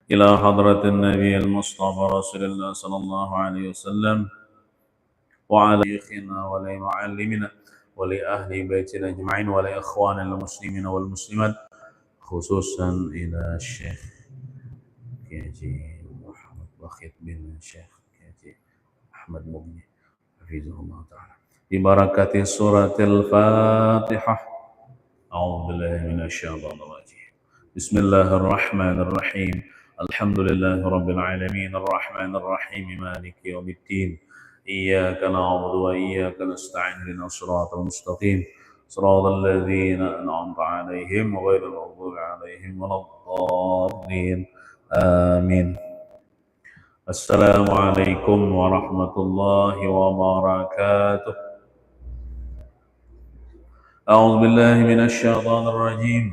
إلى حضرة النبي المصطفى رسول الله صلى الله عليه وسلم وعلى شيخنا ولمعلمنا ولأهل بيتنا أجمعين ولإخوان المسلمين والمسلمات خصوصا إلى الشيخ كيجي محمد بخيت بن الشيخ كيجي أحمد مبني حفظه الله تعالى ببركة سورة الفاتحة. أعوذ بالله من الشيطان الرجيم. بسم الله الرحمن الرحيم. الحمد لله رب العالمين الرحمن الرحيم مالك يوم الدين إياك نعبد وإياك نستعين اهدنا الصراط المستقيم صراط الذين أنعمت عليهم غير المغضوب عليهم ولا الضالين آمين. السلام عليكم ورحمة الله وبركاته. أعوذ بالله من الشيطان الرجيم.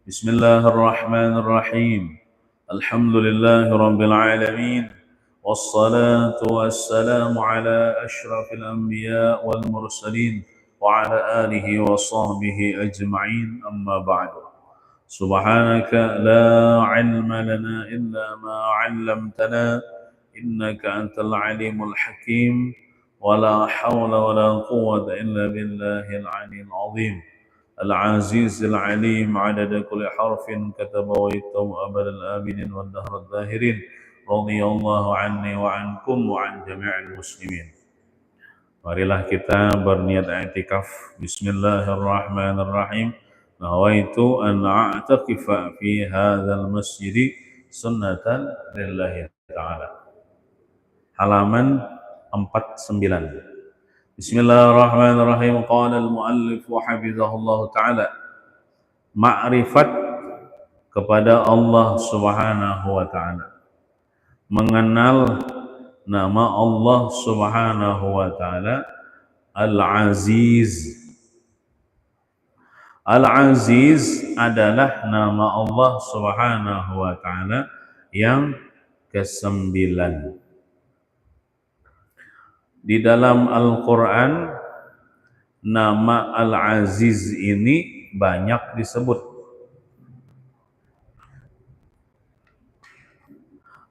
بسم الله الرحمن الرحيم. الحمد لله رب العالمين والصلاة والسلام على أشرف الأنبياء والمرسلين وعلى آله وصحبه أجمعين أما بعد. سبحانك لا علم لنا إلا ما علمتنا إنك أنت العليم الحكيم ولا حول ولا قوة إلا بالله العلي العظيم العزيز العليم عدد كل حرف كتب ويكتب أبد الآبدين والدهر الظاهرين رضي الله عني وعنكم وعن جميع المسلمين. Marilah kita berniat i'tikaf. Bismillahirrahmanirrahim. Nawaitu an a'takifa fi hadzal masjid sunnatan lillahi ta'ala. Halaman 49. Bismillahirrahmanirrahim. Qala al-muallif wa hafizahullah ta'ala. Ma'rifat kepada Allah Subhanahu wa ta'ala. Mengenal nama Allah Subhanahu wa ta'ala Al-Aziz. Al-Aziz adalah nama Allah Subhanahu wa ta'ala yang ke-9. Di dalam Al-Quran nama Al-Aziz ini banyak disebut.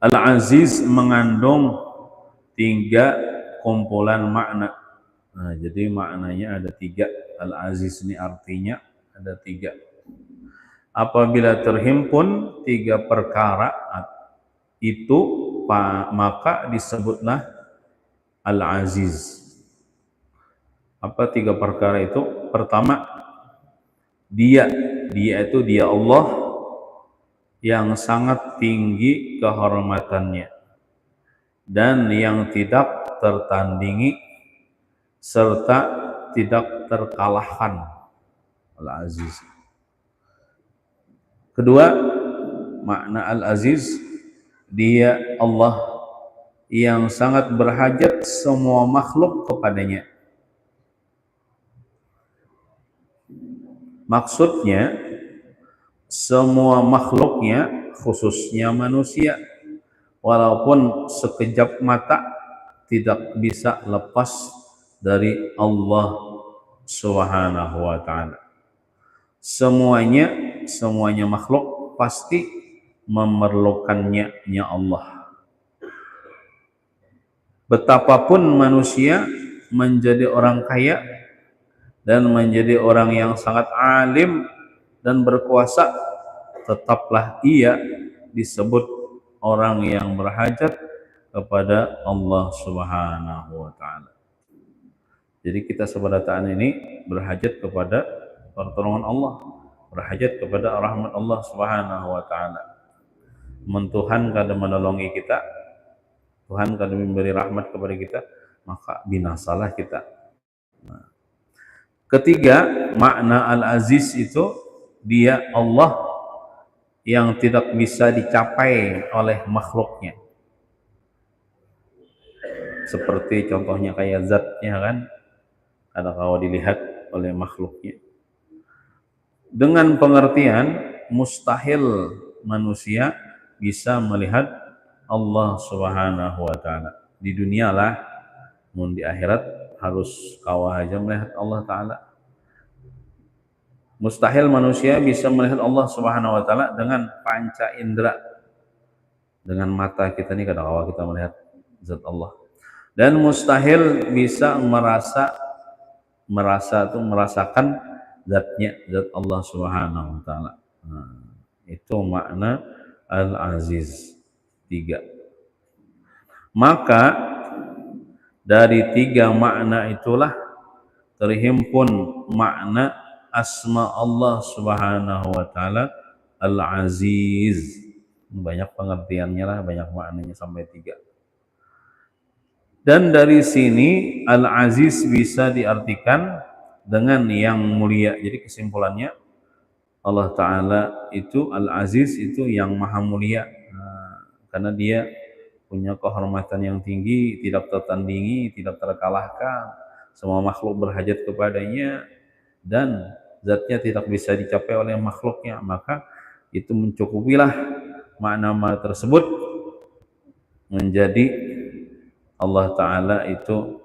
Al-Aziz mengandung 3 kumpulan makna. Nah, jadi maknanya ada 3. Al-Aziz ini artinya ada 3. Apabila terhimpun 3 perkara itu, maka disebutlah Al-Aziz. Apa 3 perkara itu? Pertama, dia itu dia Allah yang sangat tinggi kehormatannya dan yang tidak tertandingi serta tidak terkalahkan. Al-Aziz. Kedua, makna Al-Aziz, dia Allah yang sangat berhajat semua makhluk kepadanya. Maksudnya semua makhluknya, khususnya manusia, walaupun sekejap mata tidak bisa lepas dari Allah Subhanahu wa ta'ala. Semuanya makhluk pasti memerlukannya Allah. Betapapun manusia menjadi orang kaya dan menjadi orang yang sangat alim dan berkuasa, tetaplah ia disebut orang yang berhajat kepada Allah Subhanahu wa ta'ala. Jadi kita sebadataan ini berhajat kepada pertolongan Allah, berhajat kepada rahmat Allah Subhanahu wa ta'ala. Tuhan kada menolongi kita, Tuhan kada memberi rahmat kepada kita, maka binasalah kita. Nah. Ketiga, makna Al-Aziz itu dia Allah yang tidak bisa dicapai oleh makhluknya. Seperti contohnya kayak zatnya kan, ada kalau dilihat oleh makhluknya. Dengan pengertian mustahil manusia bisa melihat Allah Subhanahu wa ta'ala. Di dunia lah, mun di akhirat harus kawah aja melihat Allah ta'ala. Mustahil manusia bisa melihat Allah Subhanahu wa ta'ala dengan panca indera. Dengan mata kita ini kadang awal kita melihat zat Allah. Dan mustahil bisa merasakan zatnya, zat Allah Subhanahu wa taala. Nah, itu makna Al-Aziz. 3. Maka dari 3 makna itulah terhimpun makna asma Allah Subhanahu wa taala Al-Aziz. Banyak pengertiannya lah, banyak maknanya sampai 3. Dan dari sini Al-Aziz bisa diartikan dengan yang mulia. Jadi kesimpulannya Allah Ta'ala itu Al-Aziz itu yang maha mulia. Karena dia punya kehormatan yang tinggi, tidak tertandingi, tidak terkalahkan. Semua makhluk berhajat kepadanya dan zatnya tidak bisa dicapai oleh makhluknya. Maka itu mencukupilah makna-makna tersebut menjadi Allah Ta'ala itu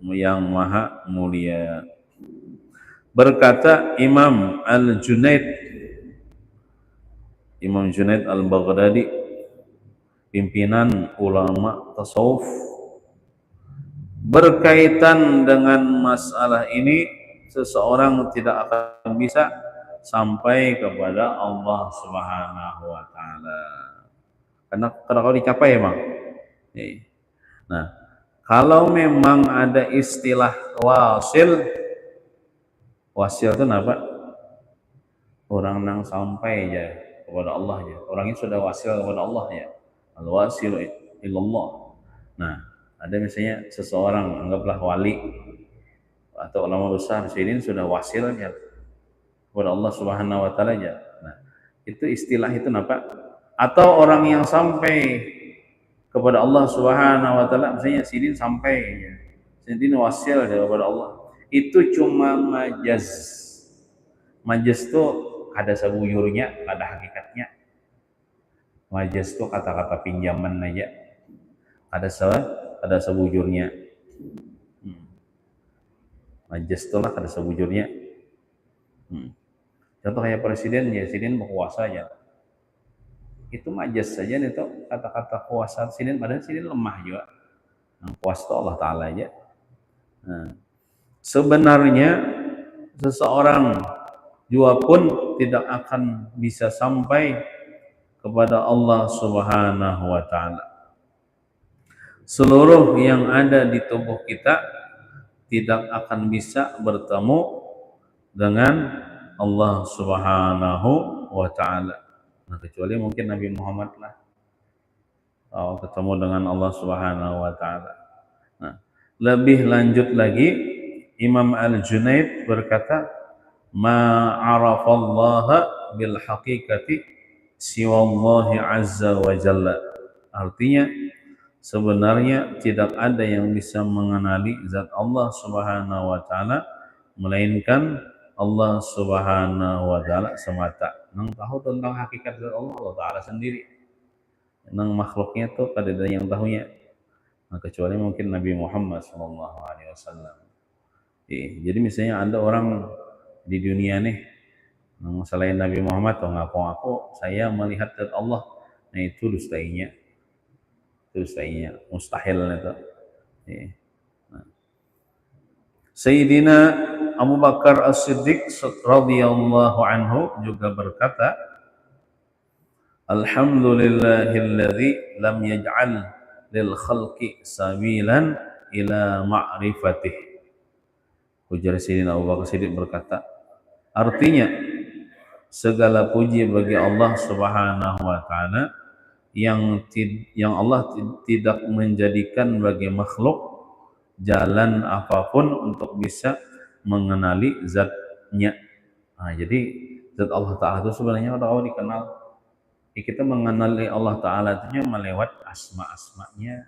yang maha mulia. Berkata Imam Junaid Al-Baghdadi, pimpinan ulama tasawuf, berkaitan dengan masalah ini seseorang tidak akan bisa sampai kepada Allah Subhanahu wa taala. Karena kalau dicapai emang. Nah, kalau memang ada istilah wasil itu apa? Orang nang sampai aja kepada Allah ya. Orangnya sudah wasil kepada Allah ya. Al-wasil ilallah. Nah, ada misalnya seseorang anggaplah wali atau ulama besar sini sudah wasil ya kepada Allah Subhanahu wa taala ya. Nah, itu istilah itu apa? Atau orang yang sampai kepada Allah Subhanahu wa taala misalnya sidin sampai ya. Sidin wasil kepada Allah. Itu cuma majaz. Majaz itu ada sebujurnya, ada hakikatnya. Majaz itu kata-kata pinjaman aja. Ada sebujurnya. Majaz itu lah ada sebujurnya. Contoh kayak presiden berkuasa aja. Itu majaz saja itu kata-kata kuasa presiden, padahal presiden lemah juga. Yang kuasa itu Allah Ta'ala aja. Nah, sebenarnya seseorang juga pun tidak akan bisa sampai kepada Allah Subhanahu wa taala. Seluruh yang ada di tubuh kita tidak akan bisa bertemu dengan Allah Subhanahu wa taala. Nah, kecuali mungkin Nabi Muhammad lah ketemu dengan Allah Subhanahu wa taala. Nah, lebih lanjut lagi Imam Al-Junaid berkata, "Ma 'arafallaha bil haqiqati siwallahi azza wa jalla." Artinya sebenarnya tidak ada yang bisa mengenali zat Allah Subhanahu wa taala melainkan Allah Subhanahu wa taala semata. Nang tahu tentang hakikat zat Allah, Allah taala sendiri. Nang makhluknya tuh kada ada yang tahunya. Nah, kecuali mungkin Nabi Muhammad sallallahu alaihi wasallam. Jadi misalnya ada orang di dunia nih selain Nabi Muhammad atau ngaku-ngaku saya melihat zat Allah. Nah, itu dustainya. Mustahil itu. Nah. Sayyidina Abu Bakar As-Siddiq radhiyallahu anhu juga berkata, "Alhamdulillahilladzi lam yaj'al lil khalqi sabilan ila ma'rifatih." Ujar Sayyidina Abu Bakar As-Siddiq berkata, artinya segala puji bagi Allah Subhanahu wa taala yang Allah tidak menjadikan bagi makhluk jalan apapun untuk bisa mengenali zatnya. Nah, jadi zat Allah Ta'ala itu sebenarnya kalau dikenal, kita mengenali Allah Ta'ala itu melewat asma-asmanya,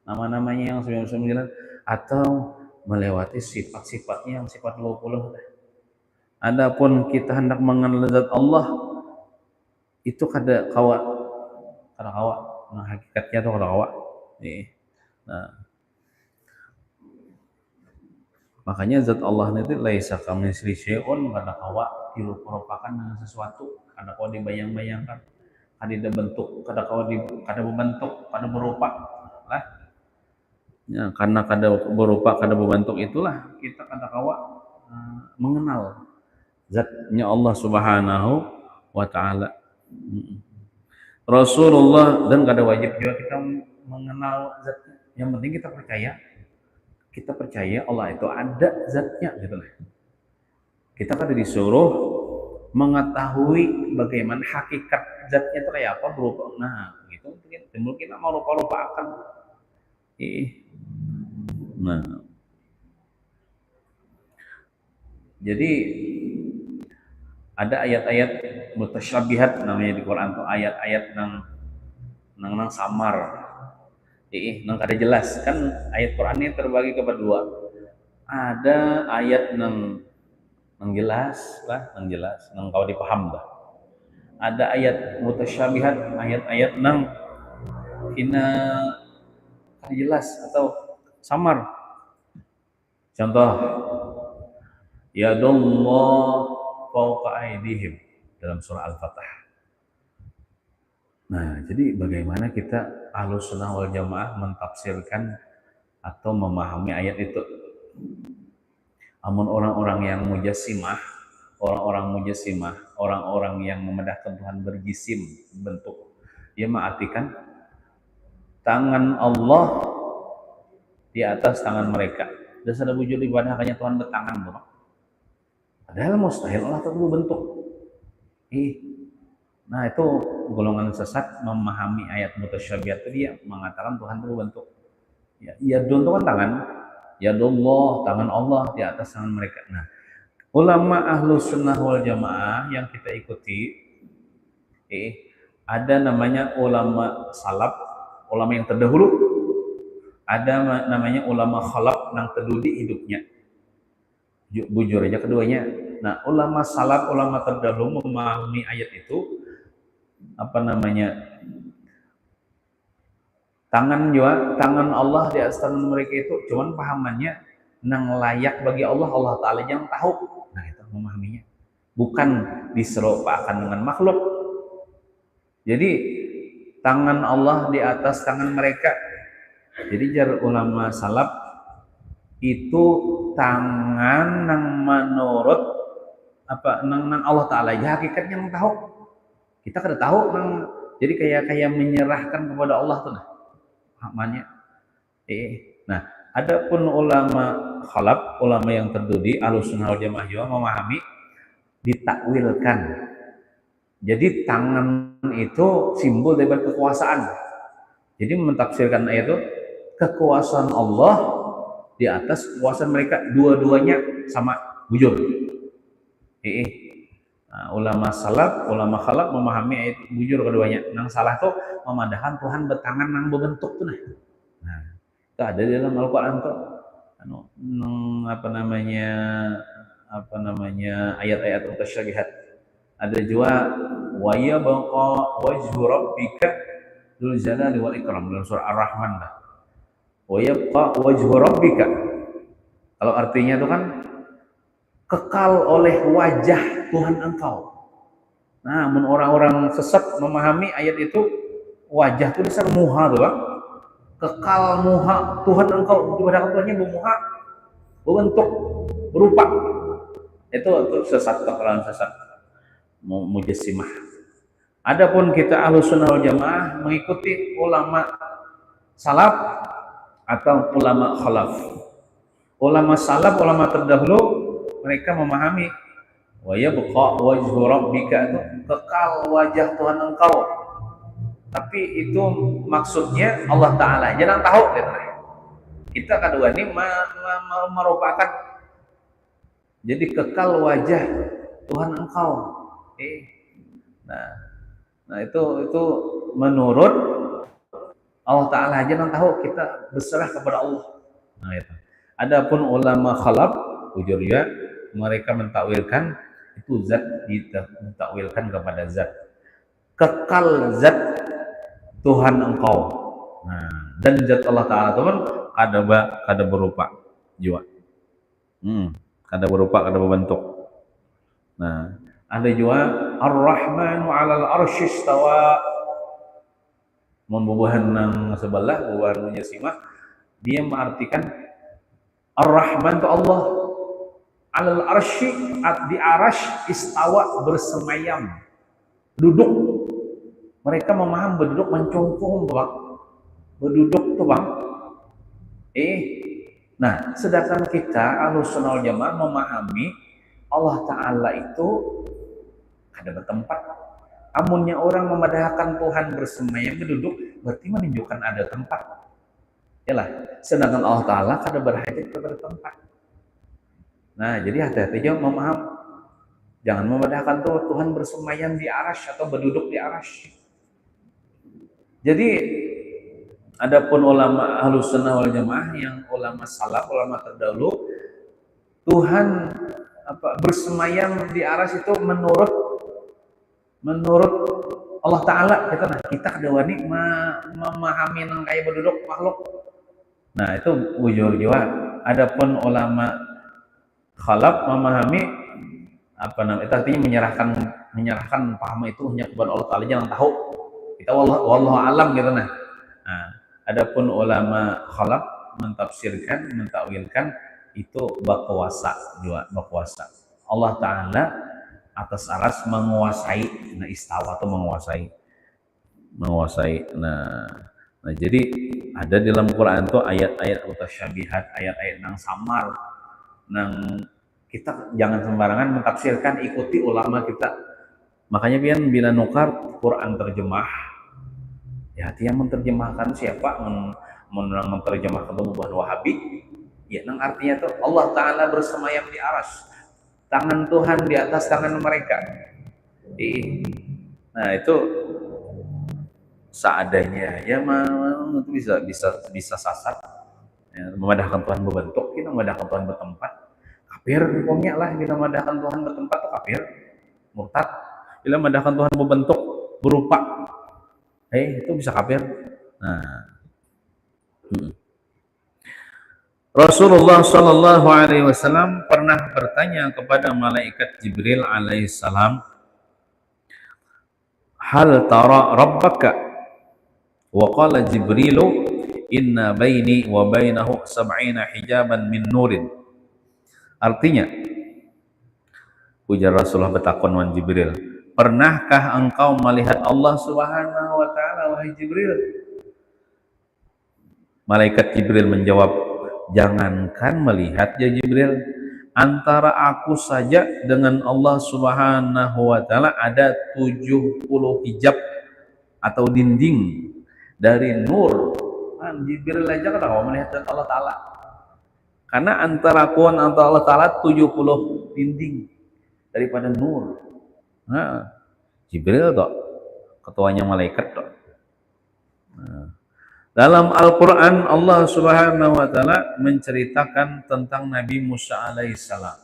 nama-namanya yang 99, atau melewati sifat-sifatnya yang sifat 20. Adapun kita hendak mengenal zat Allah, itu kada kawa, nah hakikatnya itu kada kawa. Nah, makanya zat Allah itu laisa kamitslihi syai'un, kada kawa dirupa-rupakan dengan sesuatu, kada kawa dibayang-bayangkan. kada bentuk, kada berbentuk, kada berupa lah. Ya, karena kada berupa, kada berbentuk itulah kita kada kawa mengenal zatnya Allah Subhanahu wa taala. Rasulullah, dan kada wajib juga kita mengenal zatnya. Yang penting kita percaya Allah itu ada zatnya gitu lah. Kita kada disuruh mengetahui bagaimana hakikat zatnya itu kayak apa berupa. Nah, gitu mungkin kita mau rupa-rupa akan. Nah, jadi ada ayat-ayat mutasyabihat namanya di Quran tuh, ayat-ayat nang samar. Nang kada jelas kan. Ayat Quran ini terbagi kepada dua. Ada ayat nang jelas lah, nang kau dipaham lah. Ada ayat mutasyabihat, ayat-ayat nang kina jelas atau samar. Contoh, yadullah fawqa aydihim dalam surah Al-Fatah. Nah, jadi bagaimana kita Ahlus Sunnah wal Jamaah mentafsirkan atau memahami ayat itu? Amun orang-orang yang mujassimah, orang-orang yang memedahkan Tuhan berjisim, bentuk, dia mengartikan tangan Allah di atas tangan mereka. Dan ada wujud ibadah hanya Tuhan bertangan, Bapak. Padahal mustahil Allah itu bentuk. Nah, itu golongan sesat memahami ayat mutasyabihat itu, dia mengatakan Tuhan itu bentuk. Ya, yadun itu kan tangan. Yadullah, tangan Allah di atas tangan mereka. Nah, ulama Ahlus Sunnah wal Jamaah yang kita ikuti, ada namanya ulama salaf, ulama yang terdahulu. Ada namanya ulama khalaf, yang terdudi hidupnya. Bujur aja keduanya. Nah, ulama salaf, ulama terdahulu memahami ayat itu tangan Allah di atas tangan mereka itu cuman pahamannya nang layak bagi Allah Ta'ala yang tahu. Nah, itu memahaminya bukan diserupakan dengan makhluk. Jadi tangan Allah di atas tangan mereka. Jadi jar ulama salaf itu tangan nang menurut nang Allah Ta'ala ya hakikatnya yang tahu. Kita kada tahu jadi kayak menyerahkan kepada Allah tuh. Namanya. Nah, adapun ulama khalaf, ulama yang terdudi Ahlus Sunnah wal Jamaah juga memahami ditakwilkan. Jadi tangan itu simbol dari kekuasaan. Jadi mentafsirkan ayat itu kekuasaan Allah di atas kekuasaan mereka, dua-duanya sama bujur. Nah, ulama salaf, ulama khalaf memahami ayat bujur keduanya. Nang salah tuh memandangkan Tuhan bertangan nang berbentuk tuh. Nah, itu ada di dalam Al-Qur'an tuh. Ayat-ayat mutasyabihat. Ada juga wa yabqa wajhu rabbika dzul jalali wal ikram dalam surah Ar-Rahman lah. Wa yabqa wajhu rabbika. Kalau artinya itu kan kekal oleh wajah Tuhan engkau. Nah, orang-orang sesat memahami ayat itu wajah itu dasar muha tuh, Bang. Kekal muha Tuhan engkau, ibadah Tuhannya bermuha, berbentuk, berupa. Itu sesat, kekalahan sesat. Mujassimah. Adapun kita Ahlus Sunnah wal Jamaah mengikuti ulama salaf atau ulama khalaf. Ulama salaf, ulama terdahulu, mereka memahami wa yabqa wajhu rabbika, itu kekal wajah Tuhan engkau. Tapi itu maksudnya Allah Ta'ala jangan tahu gitu. Kita kedua ini merupakan jadi kekal wajah Tuhan engkau. Nah itu menurut Allah Ta'ala jangan tahu, kita berserah kepada Allah. Nah itu. Adapun ulama khalaf ujur ya, mereka mentakwilkan itu zat, ditakwilkan kepada zat, kekal zat Tuhan engkau. Nah, dan zat Allah Ta'ala itu kan kada berupa juga, kada berupa, kada berbentuk. Nah, Ada juga Ar-Rahmanu 'alal arsy istawa. Membubuhan nang sebelah bubuhan menyesimah, dia mengartikan Ar-Rahman itu Allah, 'alal arsy di arash istawa bersemayam, duduk. Mereka memaham berduduk mencungkung tuh Bang. Berduduk tuh Bang. Nah, sedangkan kita Ahlussunnah wal Jamaah memahami Allah Ta'ala itu ada bertempat. Amunnya orang memadahkan Tuhan bersemayam duduk, berarti menunjukkan ada tempat. Yalah, sedangkan Allah Ta'ala kada berhajat kepada tempat. Nah, jadi hati-hati jangan memaham. Jangan memadahkan Tuhan bersemayam di arash atau berduduk di arash. Jadi, adapun ulama Ahlussunnah wal Jamaah yang ulama salaf, ulama terdahulu, Tuhan bersemayam di arash itu menurut Allah Ta'ala kita kada wani memahami nang kaya berduduk makhluk. Nah itu ujur juga. Adapun ulama khalaf memahami itu artinya menyerahkan paham itu hanya kepada Allah Ta'ala, jangan tahu kita wallahu alam gitu. Nah adapun ulama khalaf mentafsirkan, mentakwilkan itu berkuasa juga, berkuasa Allah Ta'ala atas aras menguasai. Nah istawa atau menguasai. Nah jadi ada di dalam Quran tuh ayat-ayat mutasyabihat, ayat-ayat nang samar, nang kita jangan sembarangan mentafsirkan, ikuti ulama kita. Makanya bila nukar Quran terjemah, ya hati yang menerjemahkan siapa, menerjemahkan pembubahan Wahabi, ya nang artinya tuh Allah Ta'ala bersemayam di aras, tangan Tuhan di atas tangan mereka. Nah itu seadanya ya, itu bisa sasar. Ya, memadahkan Tuhan berbentuk, kita memadahkan Tuhan bertempat, kafir hukumnya lah. Bila memadahkan Tuhan bertempat itu kafir, murtad. Bila memadahkan Tuhan berbentuk, berupa, itu bisa kafir. Nah, Rasulullah Shallallahu Alaihi Wasallam pernah bertanya kepada malaikat Jibril alaihissalam, hal tara rabbaka? Wa qala Jibrilu inna baini wa bainahu sab'ina hijaban min nurin. Artinya, ujar Rasulullah bertakon wan Jibril, pernahkah engkau melihat Allah Subhanahu wa Ta'ala wahai Jibril? Malaikat Jibril menjawab, jangankan melihat ya Jibril, antara aku saja dengan Allah Subhanahu wa Ta'ala ada 70 hijab atau dinding dari nur. Jibril aja kan mau melihat Allah Ta'ala, karena antara aku dan Allah Ta'ala 70 dinding daripada nur. Nah, Jibril toh ketuanya malaikat toh. Dalam Al-Quran Allah Subhanahu wa Ta'ala menceritakan tentang Nabi Musa alaihissalam.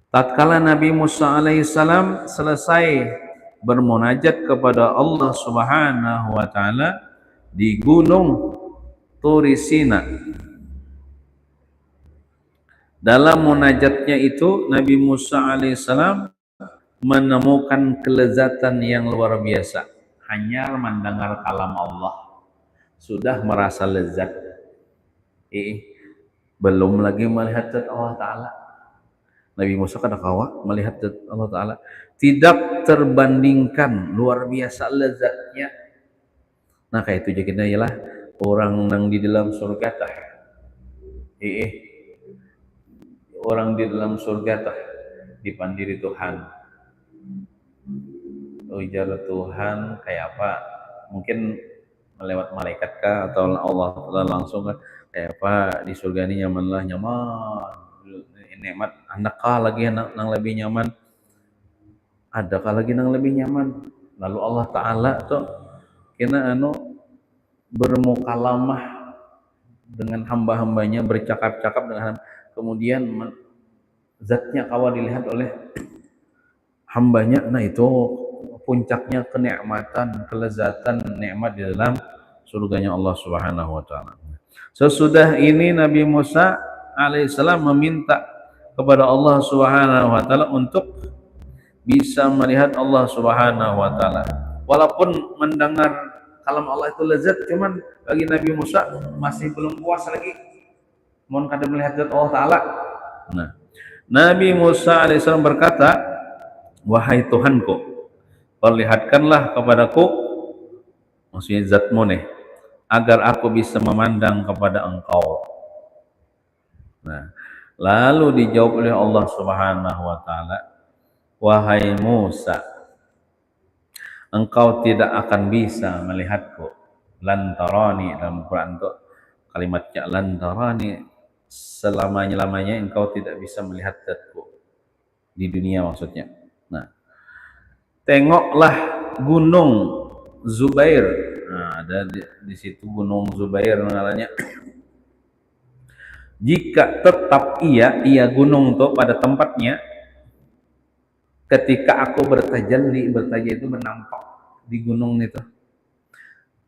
Tatkala Nabi Musa alaihissalam selesai bermunajat kepada Allah Subhanahu wa Ta'ala di gunung Turi Sina, dalam munajatnya itu Nabi Musa alaihissalam menemukan kelezatan yang luar biasa. Hanya mendengar kalam Allah sudah merasa lezat, belum lagi melihat Allah Ta'ala. Nabi Musa kada kawa melihat Allah Ta'ala, tidak terbandingkan, luar biasa lezatnya. Nah kayak itu jadi ialah orang nang di dalam surga tah, orang di dalam surga tah dipandiri Tuhan. Ujar Tuhan kayak apa? Mungkin melewat malaikat kah atau Allah langsung kan, kayak apa di surga ini nyaman, nikmat. Adakah lagi nang lebih nyaman? Adakah lagi nang lebih nyaman? Lalu Allah Ta'ala tuh kena bermukalamah dengan hamba-hambanya, bercakap-cakap dengan kemudian zatnya kawal dilihat oleh hambanya. Nah itu puncaknya kenikmatan, kelezatan nikmat di dalam surganya Allah Subhanahu wa Ta'ala. Sesudah ini Nabi Musa alaihissalam meminta kepada Allah Subhanahu wa Ta'ala untuk bisa melihat Allah Subhanahu wa taala. Walaupun mendengar kalam Allah itu lezat, cuman bagi Nabi Musa masih belum puas lagi mau kada melihat zat Allah taala. Nah, Nabi Musa alaihissalam berkata, wahai Tuhanku, perlihatkanlah kepadaku, maksudnya zatmu nih, agar aku bisa memandang kepada engkau. Nah, lalu dijawab oleh Allah Subhanahu wa taala, wahai Musa, engkau tidak akan bisa melihatku. Lantarani, dalam Quran itu kalimatnya lantarani, selamanya-lamanya engkau tidak bisa melihat zatku di dunia maksudnya. Nah, tengoklah gunung Zubair. Nah, ada di situ gunung Zubair namanya. Jika tetap ia gunung tuh pada tempatnya, ketika aku bertajalli itu menampak di gunung itu,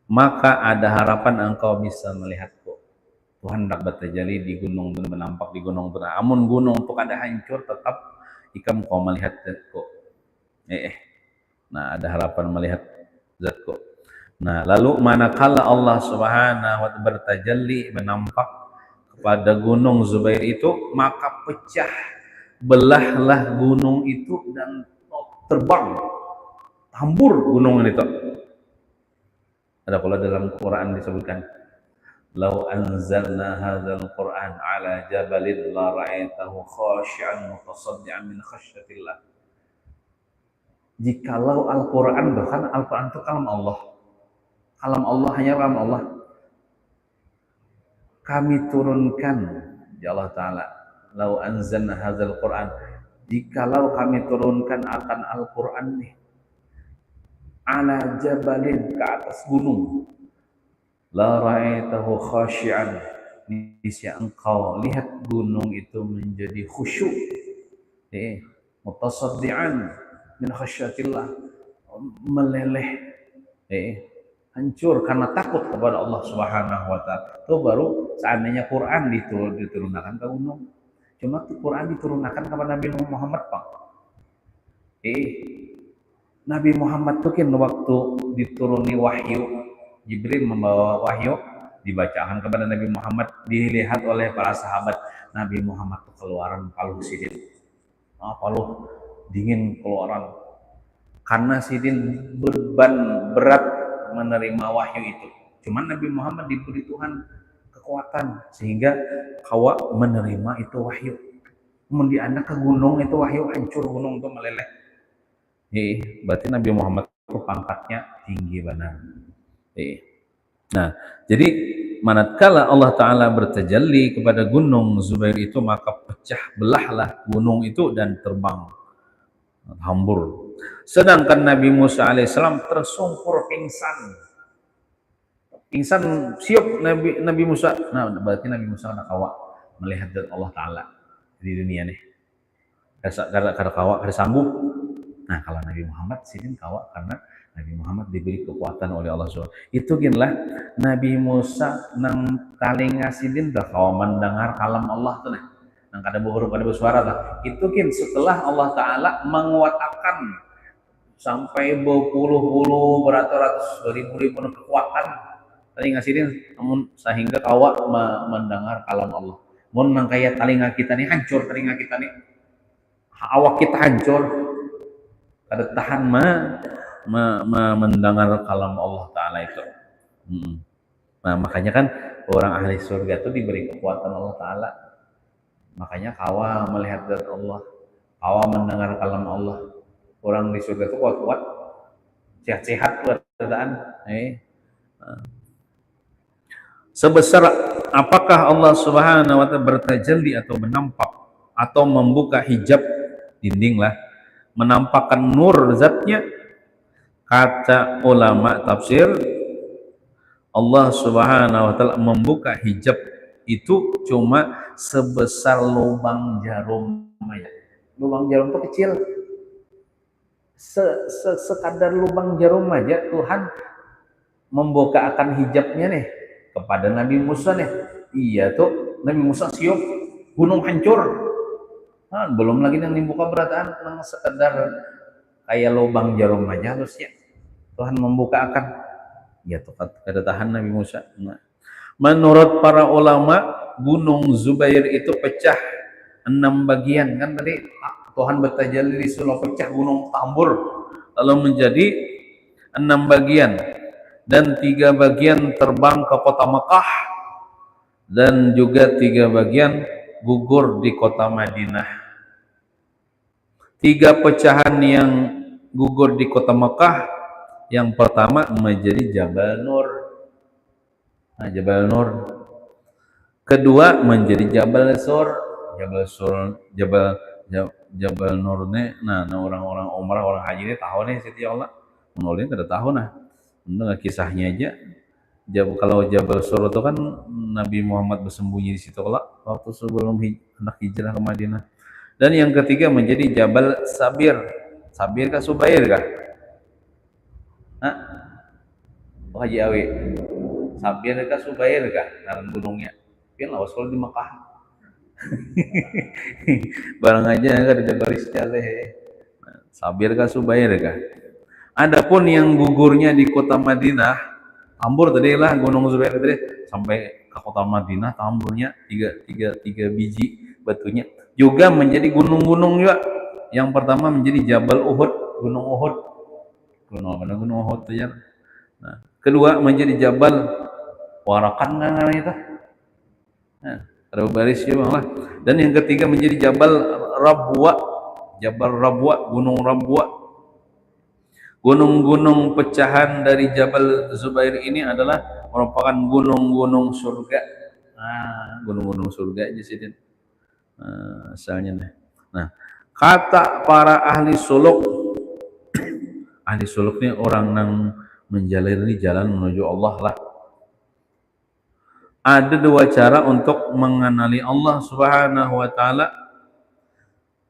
maka ada harapan engkau bisa melihatku. Tuhan hendak bertajalli di gunung dan menampak di gunung itu. Amun gunung itu kada hancur, tetap ikam kau melihat zatku. Nah, ada harapan melihat zatku. Nah, lalu manakala Allah Subhanahu wa taala bertajalli menampak kepada gunung Zubair itu, maka pecah belahlah gunung itu dan terbang, hambur gunung itu. Ada pula dalam Quran disebutkan, "Lau anzalna hadzal Qur'an 'ala jabalin la ra'aitahu khashi'an mutasaddian min khasyatillah." Jikalau Al-Quran, bahkan Al-Quran itu kalam Allah, hanya kalam Allah, kami turunkan, ya Allah Ta'ala, lau anzalna hadzal Quran, jikalau kami turunkan akan Al-Quran nih, ala jabalin, ke atas gunung, la ra'aitahu khashi'an, niscaya engkau lihat gunung itu menjadi khusyuk, mutasaddian min khasyatillah, meleleh, hancur karena takut kepada Allah Subhanahu wa taala. Itu baru seandainya Quran diturunkan ke gunung. Cuma tuh Quran diturunkan kepada Nabi Muhammad, Pak. Nabi Muhammad tuh kan waktu dituruni wahyu, Jibril membawa wahyu, dibacakan kepada Nabi Muhammad, dilihat oleh para sahabat. Nabi Muhammad tuh keluaran paluh sidin. Paluh dingin keluaran, karena sidin beban berat menerima wahyu itu. Cuman Nabi Muhammad diberi Tuhan kekuatan sehingga kawa menerima itu wahyu. Kemudian anda ke gunung itu wahyu, hancur gunung itu meleleh. Berarti Nabi Muhammad itu pangkatnya tinggi benar. Nah, jadi manakala Allah Ta'ala bertajalli kepada gunung Zubair itu, maka pecah belahlah gunung itu dan terbang, hambur. Sedangkan Nabi Musa alaihissalam tersungkur pingsan siap Nabi Musa. Nah, berarti Nabi Musa nak kawa melihat Allah Ta'ala di dunia nih, kada kawa, kada sanggup. Nah, kalau Nabi Muhammad sidin kawa, karena Nabi Muhammad diberi kekuatan oleh Allah SWT. Itu ginlah Nabi Musa nang talinga sidin dah kawa mendengar kalam Allah tuh, nang kada berhuruf kada bersuara lah. Itu gin setelah Allah Ta'ala menguatakan sampai berpuluh-puluh, beratus-ratus, beribu-ribu kekuatan talinga sidin, namun sehingga kawa mendengar kalam Allah. Mun nang kaya talinga kita nih hancur, talinga kita nih, awak kita hancur, kada tahan mendengar kalam Allah Ta'ala itu. Nah, makanya kan orang ahli surga itu diberi kekuatan Allah Ta'ala, makanya kawa melihat zat Allah, kawa mendengar kalam Allah. Orang di surga itu kuat-kuat, sehat-sehat keadaan. Sebesar apakah Allah Subhanahu wa Ta'ala bertajalli atau menampak atau membuka hijab dinding lah, menampakkan nur zatnya, kata ulama tafsir, Allah Subhanahu wa Ta'ala membuka hijab itu cuma sebesar lubang jarum aja. Lubang jarum itu kecil, sekadar lubang jarum aja Tuhan membuka akan hijabnya nih kepada Nabi Musa nih. Iya tuh, Nabi Musa siap, gunung hancur. Nah, belum lagi yang dibuka berataan, sekedar kayak lubang jarum aja halusnya. Tuhan membuka akan. Ya tuh kata tahan Nabi Musa. Nah, menurut para ulama, Gunung Zubair itu pecah 6 bagian kan tadi Tuhan bertajalli di Solo pecah Gunung Tambur lalu menjadi 6 bagian dan 3 bagian terbang ke kota Mekah dan juga 3 bagian gugur di kota Madinah. 3 pecahan yang gugur di kota Mekah, yang pertama menjadi Jabal Nur. Nah, Jabal Nur. Kedua menjadi Jabal Sur. Jabal Nur nih. Nah, orang-orang umrah, orang haji ini tahu nih Siti Allah. Menulin kada tahu nah. Mendengar kisahnya aja. Kalau Jabal Sur itu kan Nabi Muhammad bersembunyi di situ waktu sebelum hendak hijrah ke Madinah. Dan yang ketiga menjadi Jabal Sabir. Sabir kah Subair kah? Hah? Oh, Haji Awi. Sabir kah Subair kah? Dalam gunungnya. Pian lawas kalau di Mekah. Barang aja kan ada baris jaleh. Sabir kah Subair kah? Adapun yang gugurnya di kota Madinah, Tambur tadi lah Gunung Zubair tadi sampai ke kota Madinah, tamburnya tiga biji batunya juga menjadi gunung-gunung juga. Yang pertama menjadi Jabal Uhud, Gunung Uhud. Gunung Uhud tuh ya. Nah, kedua menjadi Jabal Warakan kan namanya itu. Nah, ada baris juga lah. Dan yang ketiga menjadi Jabal Rabwa, Gunung Rabwa. Gunung-gunung pecahan dari Jabal Zubair ini adalah merupakan gunung-gunung surga. Nah, gunung-gunung surga aja sih. Asalnya nih. Nah, kata para ahli suluk ini orang yang menjalani jalan menuju Allah lah. Ada 2 cara untuk mengenali Allah Subhanahu wa taala.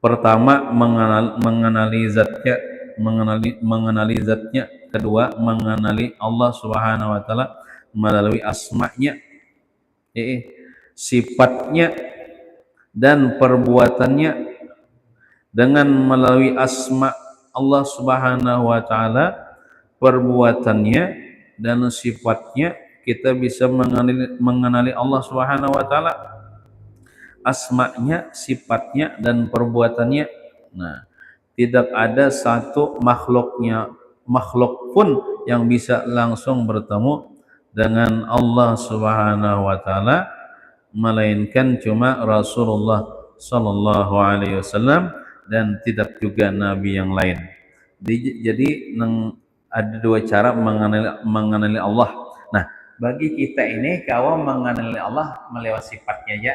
Pertama mengenali zatnya, kedua mengenali Allah Subhanahu wa taala melalui asma-Nya, sifatnya dan perbuatannya. Dengan melalui asma Allah Subhanahu wa taala, perbuatannya dan sifatnya, kita bisa mengenali Allah Subhanahu wa taala, asma-Nya, sifatnya dan perbuatannya. Nah, tidak ada satu makhluk pun yang bisa langsung bertemu dengan Allah Subhanahu wa taala melainkan cuma Rasulullah sallallahu alaihi wasallam dan tidak juga nabi yang lain. Jadi ada 2 cara mengenali Allah. Nah, bagi kita ini kalau mengenali Allah melewati sifatnya aja,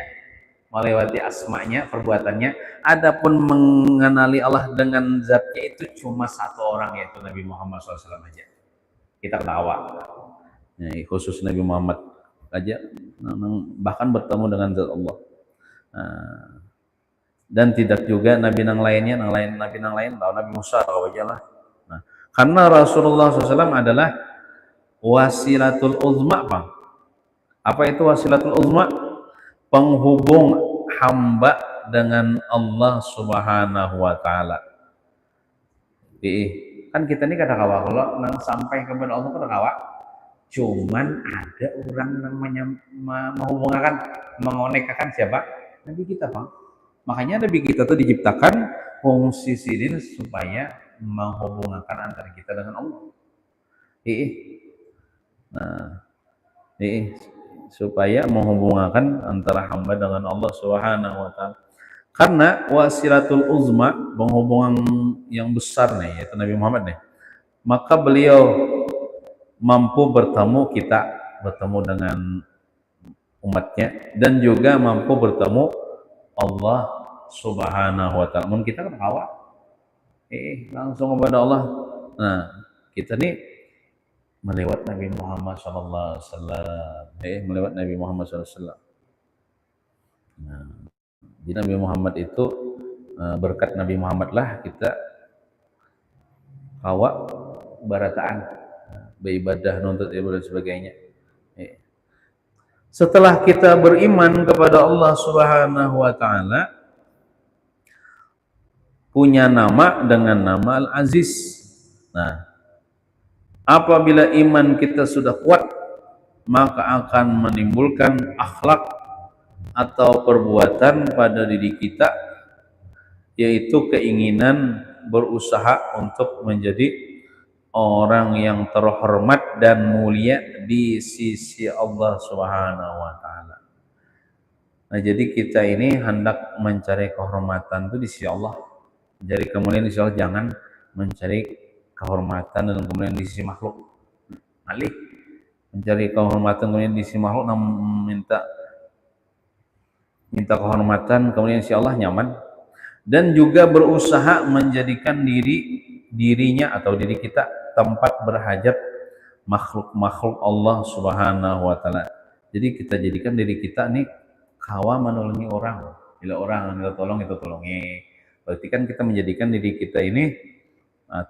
melewati asmanya, perbuatannya. Adapun mengenali Allah dengan zatnya itu cuma 1 orang, yaitu Nabi Muhammad SAW aja. Kita ketawa. Nah, khusus Nabi Muhammad aja bahkan bertemu dengan zat Allah. Dan tidak juga nabi yang lainnya, nabi yang lain tahu Nabi Musa tahu aja lah. Nah, karena Rasulullah SAW adalah wasilatul uzma, Bang. Apa itu wasilatul uzma? Penghubung hamba dengan Allah Subhanahu wa taala. Kan kita ini kata kawa kalau sampai kepada Allah kata kawa. Cuman ada orang namanya menghubungkan, mengonekkan siapa? Nabi kita, Bang. Makanya Nabi kita tuh diciptakan fungsi sidin supaya menghubungkan antara kita dengan Allah. Supaya menghubungkan antara hamba dengan Allah Subhanahu wa taala. Karena wasilatul uzma, penghubungan yang besar nih, yaitu Nabi Muhammad nih. Maka beliau mampu bertemu dengan umatnya dan juga mampu bertemu Allah Subhanahu wa taala. Mun kita kan kawa langsung kepada Allah. Nah, kita nih melewat Nabi Muhammad sallallahu alaihi wasallam. Melewat Nabi Muhammad sallallahu alaihi wasallam. Nah, jadi Nabi Muhammad itu berkat Nabi Muhammad lah kita kawa barataan beribadah, nuntut ilmu dan sebagainya. Setelah kita beriman kepada Allah Subhanahu wa taala, punya nama dengan nama Al-Aziz. Nah, apabila iman kita sudah kuat, maka akan menimbulkan akhlak atau perbuatan pada diri kita, yaitu keinginan berusaha untuk menjadi orang yang terhormat dan mulia di sisi Allah Subhanahu wa taala. Nah, jadi kita ini hendak mencari kehormatan itu di sisi Allah. Jadi kemudian di sisi Allah, jangan mencari kehormatan dan kemudian di sisi makhluk. Alih mencari kehormatan kemudian di sisi makhluk, namun minta kehormatan kemudian di sisi Allah nyaman, dan juga berusaha menjadikan dirinya atau diri kita tempat berhajat makhluk-makhluk Allah Subhanahu wa taala. Jadi kita jadikan diri kita nih kawa menolongi orang. Bila orang minta tolong, itu tolongi. Berarti kan kita menjadikan diri kita ini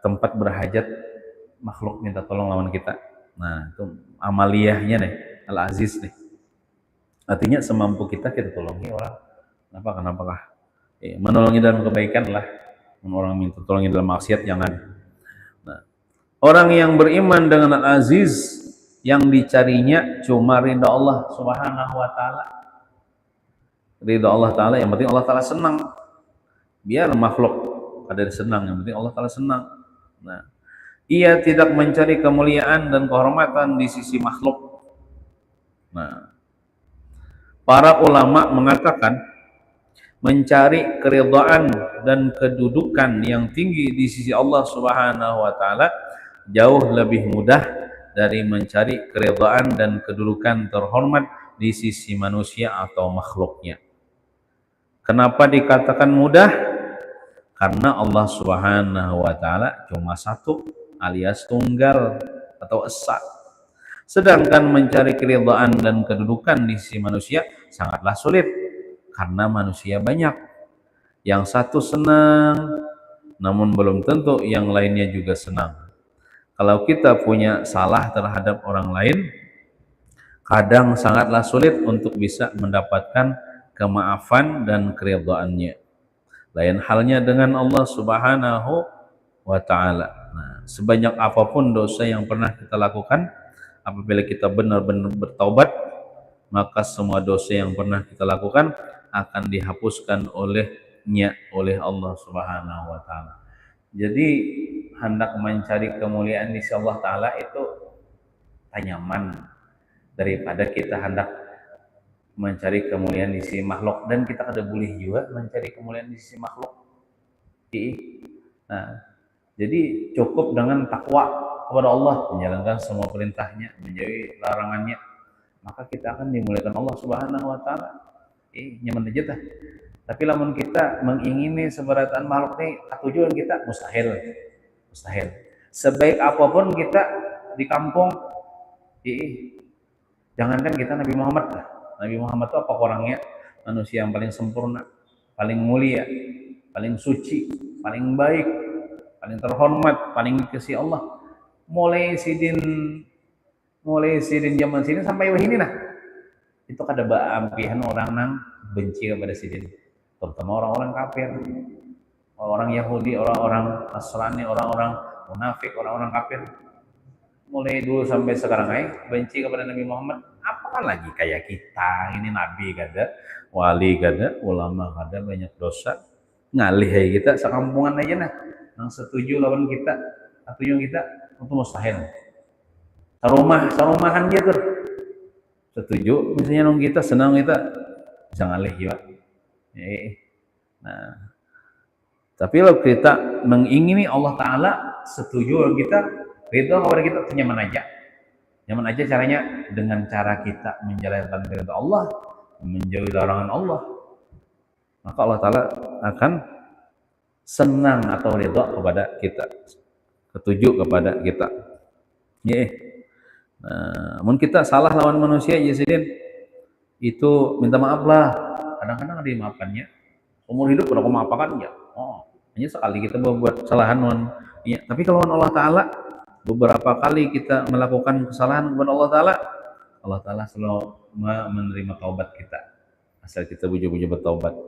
tempat berhajat makhluk minta tolong lawan kita. Nah, itu amaliyahnya nih, Al-Aziz nih. Artinya semampu kita tolongi orang. Kenapakah? Menolongi dalam kebaikan lah. Orang minta tolongi dalam maksiat jangan. Nah, orang yang beriman dengan Al-Aziz, yang dicarinya cuma ridha Allah Subhanahu wa taala. Ridha Allah taala, yang penting Allah taala senang. Biar makhluk ada senang, yang penting Allah taala senang. Nah, ia tidak mencari kemuliaan dan kehormatan di sisi makhluk. Nah, para ulama mengatakan mencari keridhaan dan kedudukan yang tinggi di sisi Allah Subhanahu wa taala jauh lebih mudah dari mencari keridhaan dan kedudukan terhormat di sisi manusia atau makhluknya. Kenapa dikatakan mudah? Karena Allah Subhanahu wa taala cuma satu, alias tunggal atau esa. Sedangkan mencari keridhaan dan kedudukan di sisi manusia sangatlah sulit, karena manusia banyak. Yang satu senang, namun belum tentu yang lainnya juga senang. Kalau kita punya salah terhadap orang lain, kadang sangatlah sulit untuk bisa mendapatkan kemaafan dan keridhaannya. Lain halnya dengan Allah Subhanahu wa taala. Nah, sebanyak apapun dosa yang pernah kita lakukan, apabila kita benar-benar bertaubat, maka semua dosa yang pernah kita lakukan akan dihapuskan oleh Allah Subhanahu wa taala. Jadi hendak mencari kemuliaan di sisi Allah taala itu nyaman daripada kita hendak mencari kemuliaan di sisi makhluk, dan kita kada boleh juga mencari kemuliaan di sisi makhluk. Nah, jadi cukup dengan takwa kepada Allah, menjalankan semua perintahnya, menjauhi larangannya, maka kita akan dimuliakan Allah Subhanahu wa taala. Nyaman aja dah. Tapi lamun kita mengingini seberataan makhluk ini, tujuan kita mustahil. Sebaik apapun kita di kampung, jangankan kita Nabi Muhammad lah. Nabi Muhammad itu apa orangnya? Manusia yang paling sempurna, paling mulia, paling suci, paling baik, paling terhormat, paling dikasihi Allah. Mulai sidin zaman sini sampai wahini nah. Itu kada baampihan orang nang benci kepada sidin. Terutama orang-orang kafir, orang Yahudi, orang-orang Nasrani, orang-orang munafik, orang-orang kafir. Mulai dulu sampai sekarang benci kepada Nabi Muhammad. Apakah lagi kayak kita ini, nabi kada, wali kada, ulama kada, banyak dosa, ngalih kita sekampungan aja nah. Yang setuju lawan kita, setuju kita itu mustahil. Sarumahan dia tuh setuju, misalnya nong kita senang, kita bisa ngalih juga. Nah, tapi kalau kita mengingini Allah Taala setuju kita, ridho kepada kita, itu nyaman aja caranya, dengan cara kita menjalankan perintah Allah, menjauhi larangan Allah, maka Allah Taala akan senang atau ridho kepada kita, setuju kepada kita. Namun kita salah lawan manusia Yesidin, itu minta maaf lah. Kadang-kadang ada yang maafkannya, umur hidup udah memaafkan ya. Hanya sekali kita membuat kesalahan ya. Tapi kalau Allah Taala, beberapa kali kita melakukan kesalahan kepada Allah Taala selalu menerima taubat kita, asal kita bujur-bujur bertaubat.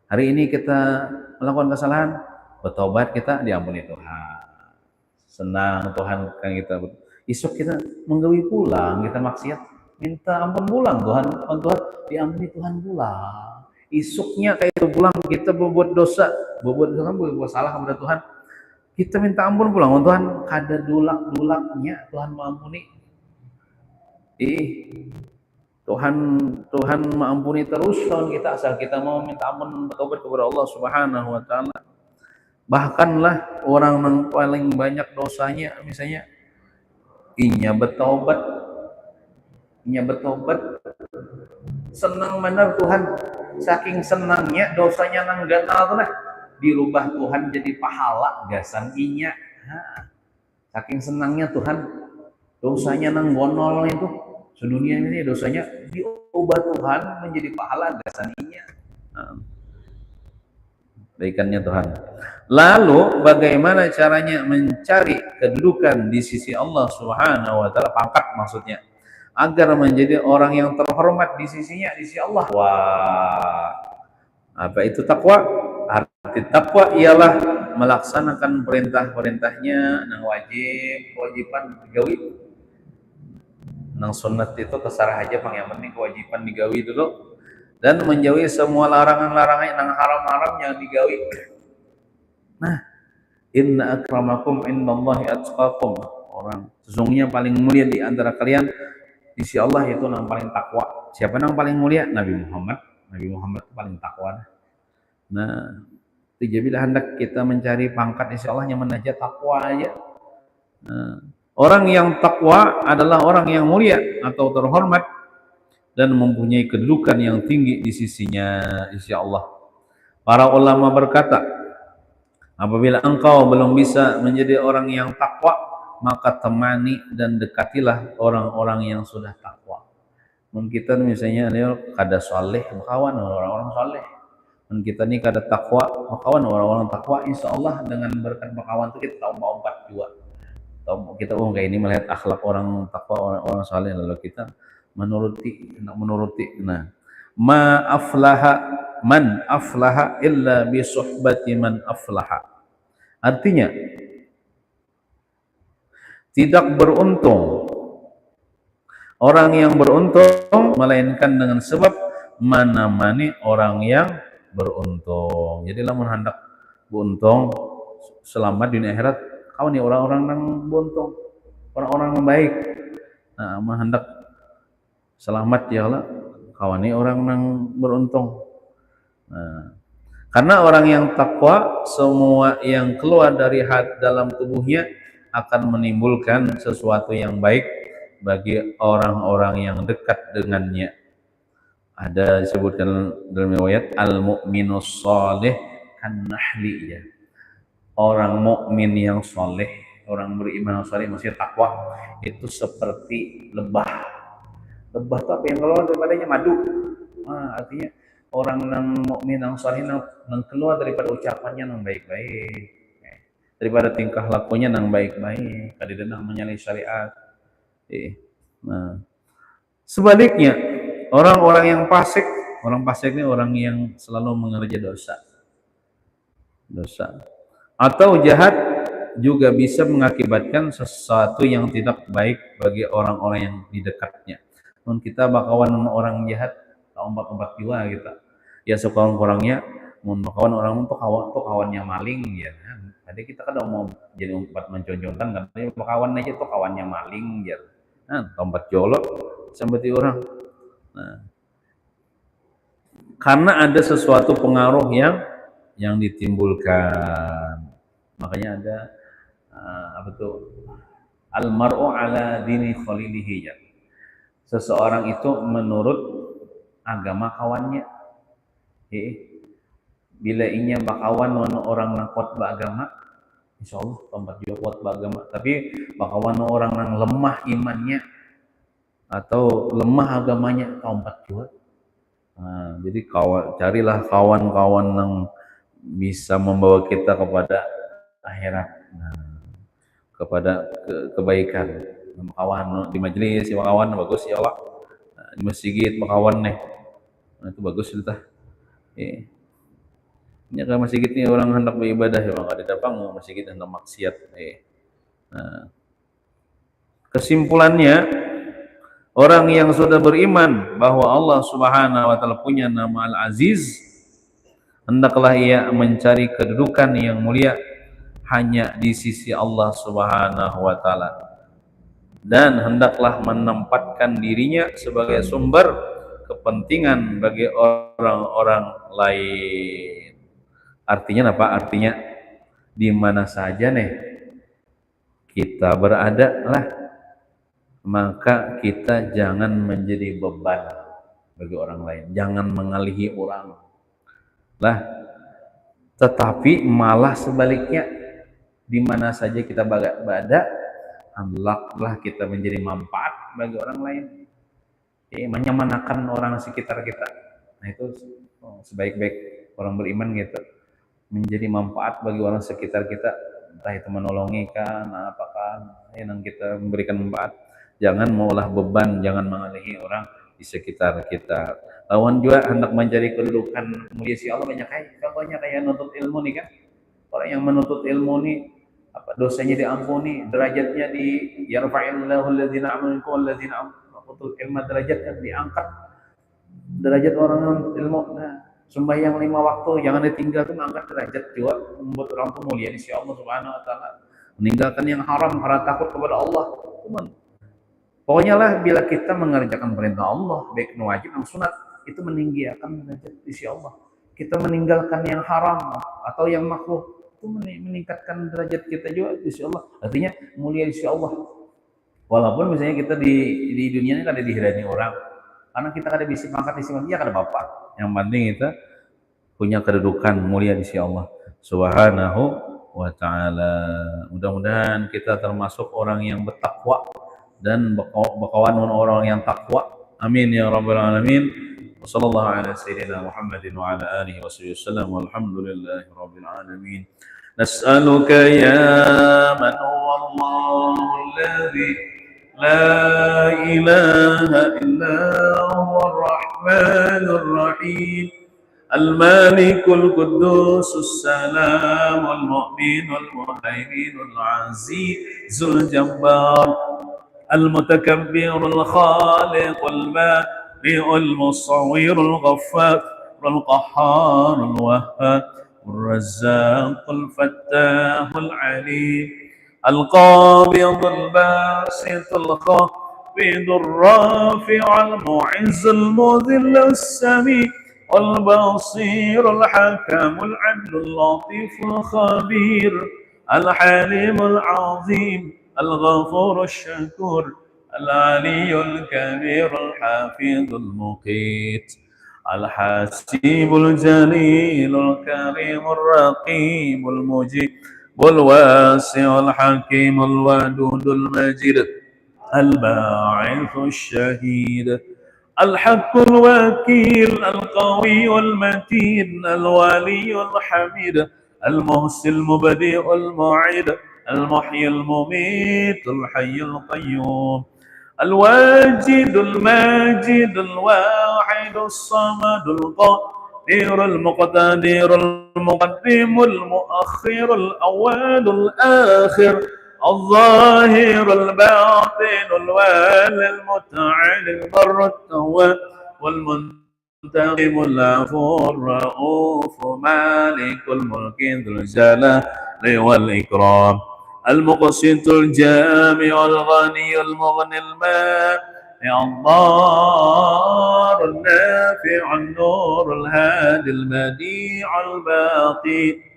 Hari ini kita melakukan kesalahan, Bertobat kita diampuni Tuhan. Senang Tuhan kan kita. Isuk kita menggawi pulang, kita maksiat, minta ampun pulang Tuhan, Tuhan diampuni Tuhan pulang. Isuknya kayak itu pulang kita berbuat dosa, berbuat salah kepada Tuhan. Kita minta ampun pulang, oh Tuhan, kada dulak-dulaknya Tuhan mengampuni. Tuhan mengampuni terus tahun kita asal kita mau minta ampun bertobat kepada Allah Subhanahu wa taala. Bahkanlah orang yang paling banyak dosanya misalnya inya bertobat senang benar Tuhan, saking senangnya dosanya nang ganal tuh lah dirubah Tuhan jadi pahala gasan inya. Saking senangnya Tuhan dosanya nang gonol itu sedunia ini dosanya diubah Tuhan menjadi pahala gasan inya. Baikannya Tuhan. Lalu bagaimana caranya mencari kedudukan di sisi Allah Subhanahu wa taala, pangkat maksudnya, agar menjadi orang yang terhormat di sisinya, di sisi Allah. Wah, apa itu takwa? Arti takwa ialah melaksanakan perintah-perintahnya nang kewajiban digawi. Nang sunnat itu terserah aja, yang penting kewajiban digawi dulu, dan menjauhi semua larangan-larangan nang haram-haram yang digawi. Nah, inna akramakum indallahi atqakum, orang sesungguhnya paling mulia di antara kalian di sisi Allah itu yang paling takwa. Siapa yang paling mulia? Nabi Muhammad itu paling takwa. Nah, itu bila hendak kita mencari pangkat insya Allah yang menajat takwa aja. Nah, orang yang takwa adalah orang yang mulia atau terhormat dan mempunyai kedudukan yang tinggi di sisinya, di sisi Allah. Para ulama berkata, apabila engkau belum bisa menjadi orang yang takwa, maka temani dan dekatilah orang-orang yang sudah takwa. Kita misalnya dia kada saleh, kawan orang-orang saleh. Kita ni kada takwa, kawan orang-orang takwa. Insya Allah dengan berkat kawan itu kita tahu mau empat juga. Kita kayak ini melihat akhlak orang takwa, orang saleh, lalu kita menuruti. Nah, man aflaha illa bi suhbati man aflaha. Artinya tidak beruntung orang yang beruntung melainkan dengan sebab menemani orang yang beruntung. Jadi lamun hendak beruntung selamat dunia akhirat, kawan nih orang-orang yang beruntung, orang-orang yang baik. Nah, hendak selamat ya Allah, kawan nih orang yang beruntung. Nah, karena orang yang takwa, semua yang keluar dari dalam tubuhnya akan menimbulkan sesuatu yang baik bagi orang-orang yang dekat dengannya. Ada disebutkan dalam riwayat al-mu'minus shalih kan-nahli, ya. Orang mukmin yang soleh, orang beriman yang soleh, maksudnya takwa, itu seperti lebah. Lebah itu apa yang keluar daripadanya? Madu. Artinya orang yang mukmin yang soleh yang keluar daripada ucapannya yang baik-baik, daripada tingkah lakunya yang baik-baik, kadang menyalahi syariat. Nah, sebaliknya orang-orang yang fasik, orang fasik ini orang yang selalu mengerjakan dosa atau jahat, juga bisa mengakibatkan sesuatu yang tidak baik bagi orang-orang yang di dekatnya. Mun kita bakawan orang jahat, ombak-ombak jiwa kita, ya sekurang kurangnya mun bakawan orang itu kawannya maling, ya kan. Tadi kita kan mau jadi umpat menconconkan, katanya bakawan aja tuh kawannya maling, ya. Nah, tombat jolok seperti orang. Nah, karena ada sesuatu pengaruh yang ditimbulkan. Makanya ada apa tuh, almar'u ala dini khalilihi, ya. Seseorang itu menurut agama kawannya. Bila inya bakawan orang nang kuat beragama, insyaallah tempat juga kuat beragama. Tapi bakawan orang nang lemah imannya atau lemah agamanya, tempat juga. Nah, jadi carilah kawan-kawan yang bisa membawa kita kepada akhirat, kepada kebaikan. Kawan di majelis, ya kawan bagus ya Allah. Di masjid kawan nih, nah, itu bagus itu tah. Ini ke masjid ini orang hendak beribadah ya, nggak ada datang masjid kita hendak maksiat. Nah, kesimpulannya, orang yang sudah beriman bahwa Allah Subhanahu wa taala punya nama Al-Aziz, hendaklah ia mencari kedudukan yang mulia hanya di sisi Allah Subhanahu wa taala, dan hendaklah menempatkan dirinya sebagai sumber kepentingan bagi orang-orang lain. Artinya apa? Artinya di mana saja nih kita berada lah, maka kita jangan menjadi beban bagi orang lain, jangan mengalihi orang lah, tetapi malah sebaliknya, di mana saja kita berada, hendaklah kita menjadi manfaat bagi orang lain, menyemanakan orang sekitar kita. Nah itu sebaik-baik orang beriman gitu, menjadi manfaat bagi orang sekitar kita, entah itu menolongi kan, apakah yang kita memberikan manfaat. Jangan maulah beban, jangan mengalihi orang di sekitar kita. Lawan juga hendak mencari kedudukan mulia si Allah, banyak kayak menuntut ilmu nih kan. Orang yang menuntut ilmu nih, apa dosanya diampuni, derajatnya di yarfa'illahu alladzina amanu walladzina utul ilma, derajatnya diangkat, derajat orang menuntut ilmu. Nah, sembahyang 5 waktu jangan ditinggalkan, angkat derajat juga, membuat orang itu mulia di sisi Allah Subhanahu wa taala. Meninggalkan yang haram karena takut kepada Allah. Cuman pokoknya lah, bila kita mengerjakan perintah Allah baik wajib dan sunat, itu meninggikan derajat di sisi Allah. Kita meninggalkan yang haram atau yang makruh, itu meningkatkan derajat kita juga di sisi Allah. Artinya mulia di sisi Allah. Walaupun misalnya kita di dunia ini kada dihirani orang, karena kita kada bisa mangkat di sisi kada apa-apa. Yang penting kita punya kedudukan mulia di sisi Allah Subhanahu wa taala. Mudah-mudahan kita termasuk orang yang bertakwa dan berkawan dengan orang yang takwa. Amin ya rabbal alamin. Wassallallahu ala sayyidina Muhammadin wa ala alihi wasallam walhamdulillahi rabbil alamin. Nas'aluka ya man huwa Allahu alladhi la ilaha illa huwa ar-rahmanur rahim. المالك القدوس السلام المؤمن المهيمن العزيز الجبار المتكبر الخالق البارئ المصور الغفار القهار الوهاب الرزاق الفتاح العليم القابض الباسط الخافض الرافع المعز المذل السميع البصير الحكم العدل اللطيف الخبير الحليم العظيم الغفور الشكور العلي الكبير الحفيظ المقيت الحسيب الجليل الكريم الرقيب المجيب الواسع الحكيم الودود المجيد الباعث الشهيد الحق الوكيل القوي المتين الولي الحميد المحسن المبدئ المعيد المحيي المميت الحي القيوم الواجد الماجد الواحد الصمد القادر المقتدر المقدم المؤخر الأول الآخر الظاهر الباطن الوالي المتعالي البر التواب والمنتقم العفو الرؤوف مالك الملك ذو الجلال والإكرام المقسط الجامع الغني المغني المانع الضار النافع النور الهادي البديع الباقي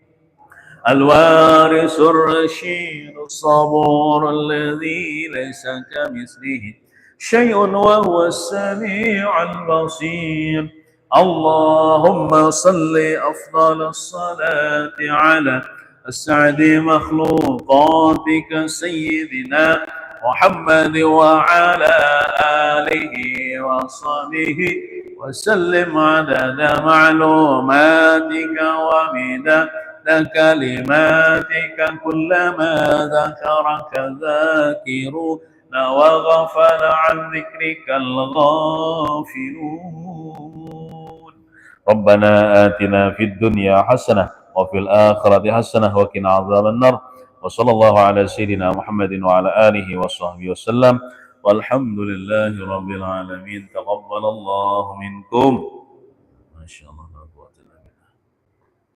الوارث الرشيد الصبور الذي ليس كمثله شيء وهو السميع البصير اللهم صل أفضل الصلاة على أسعد مخلوقاتك سيدنا محمد وعلى آله وصحبه وسلم عدد معلوماتك ومداد كلماتك كلما ذكرك ذاكرون وغفل عن ذكرك الغافلون ربنا آتنا في الدنيا حسنة وفي الآخرة حسنة وقنا عذاب النار وصلى الله على سيدنا محمد وعلى آله وصحبه وسلم والحمد لله رب العالمين تقبل الله منكم ما شاء الله لا قوة إلا بالله